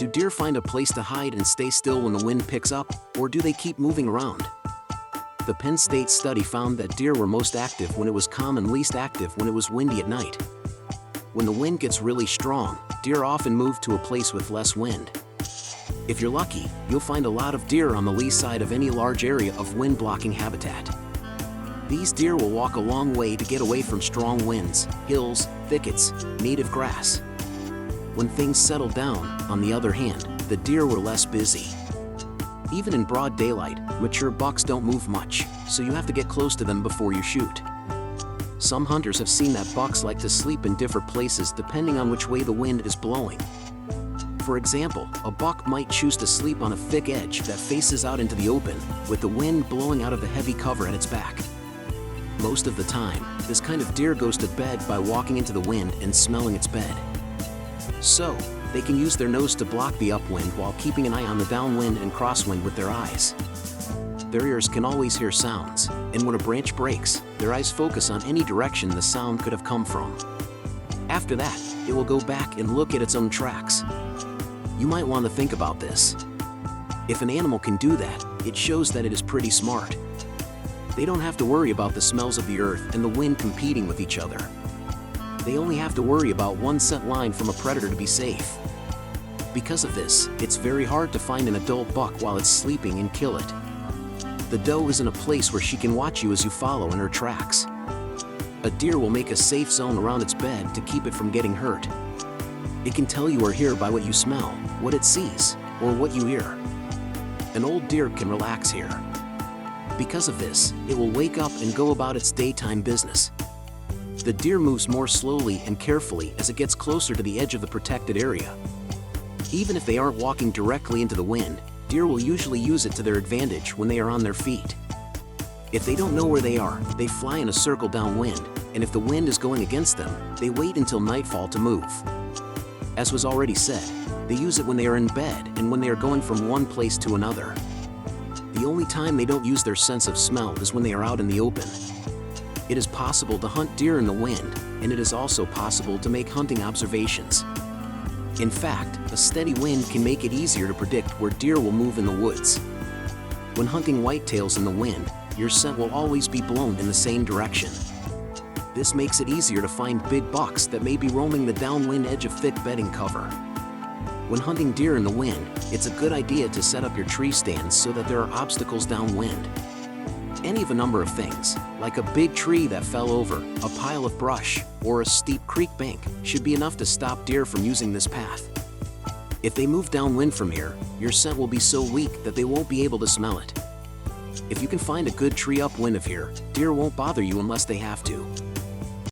Do deer find a place to hide and stay still when the wind picks up, or do they keep moving around? The Penn State study found that deer were most active when it was calm and least active when it was windy at night. When the wind gets really strong, deer often move to a place with less wind. If you're lucky, you'll find a lot of deer on the lee side of any large area of wind-blocking habitat. These deer will walk a long way to get away from strong winds, hills, thickets, native grass. When things settled down, on the other hand, the deer were less busy. Even in broad daylight, mature bucks don't move much, so you have to get close to them before you shoot. Some hunters have seen that bucks like to sleep in different places depending on which way the wind is blowing. For example, a buck might choose to sleep on a thick edge that faces out into the open, with the wind blowing out of the heavy cover at its back. Most of the time, this kind of deer goes to bed by walking into the wind and smelling its bed. So, they can use their nose to block the upwind while keeping an eye on the downwind and crosswind with their eyes. Their ears can always hear sounds, and when a branch breaks, their eyes focus on any direction the sound could have come from. After that, it will go back and look at its own tracks. You might want to think about this. If an animal can do that, it shows that it is pretty smart. They don't have to worry about the smells of the earth and the wind competing with each other. They only have to worry about one scent line from a predator to be safe. Because of this, it's very hard to find an adult buck while it's sleeping and kill it. The doe is in a place where she can watch you as you follow in her tracks. A deer will make a safe zone around its bed to keep it from getting hurt. It can tell you are here by what you smell, what it sees, or what you hear. An old deer can relax here. Because of this, it will wake up and go about its daytime business. The deer moves more slowly and carefully as it gets closer to the edge of the protected area. Even if they aren't walking directly into the wind, deer will usually use it to their advantage when they are on their feet. If they don't know where they are, they fly in a circle downwind, and if the wind is going against them, they wait until nightfall to move. As was already said, they use it when they are in bed and when they are going from one place to another. The only time they don't use their sense of smell is when they are out in the open. It is possible to hunt deer in the wind, and it is also possible to make hunting observations. In fact, a steady wind can make it easier to predict where deer will move in the woods. When hunting whitetails in the wind, your scent will always be blown in the same direction. This makes it easier to find big bucks that may be roaming the downwind edge of thick bedding cover. When hunting deer in the wind, it's a good idea to set up your tree stands so that there are obstacles downwind. Any of a number of things, like a big tree that fell over, a pile of brush, or a steep creek bank, should be enough to stop deer from using this path. If they move downwind from here, your scent will be so weak that they won't be able to smell it. If you can find a good tree upwind of here, deer won't bother you unless they have to.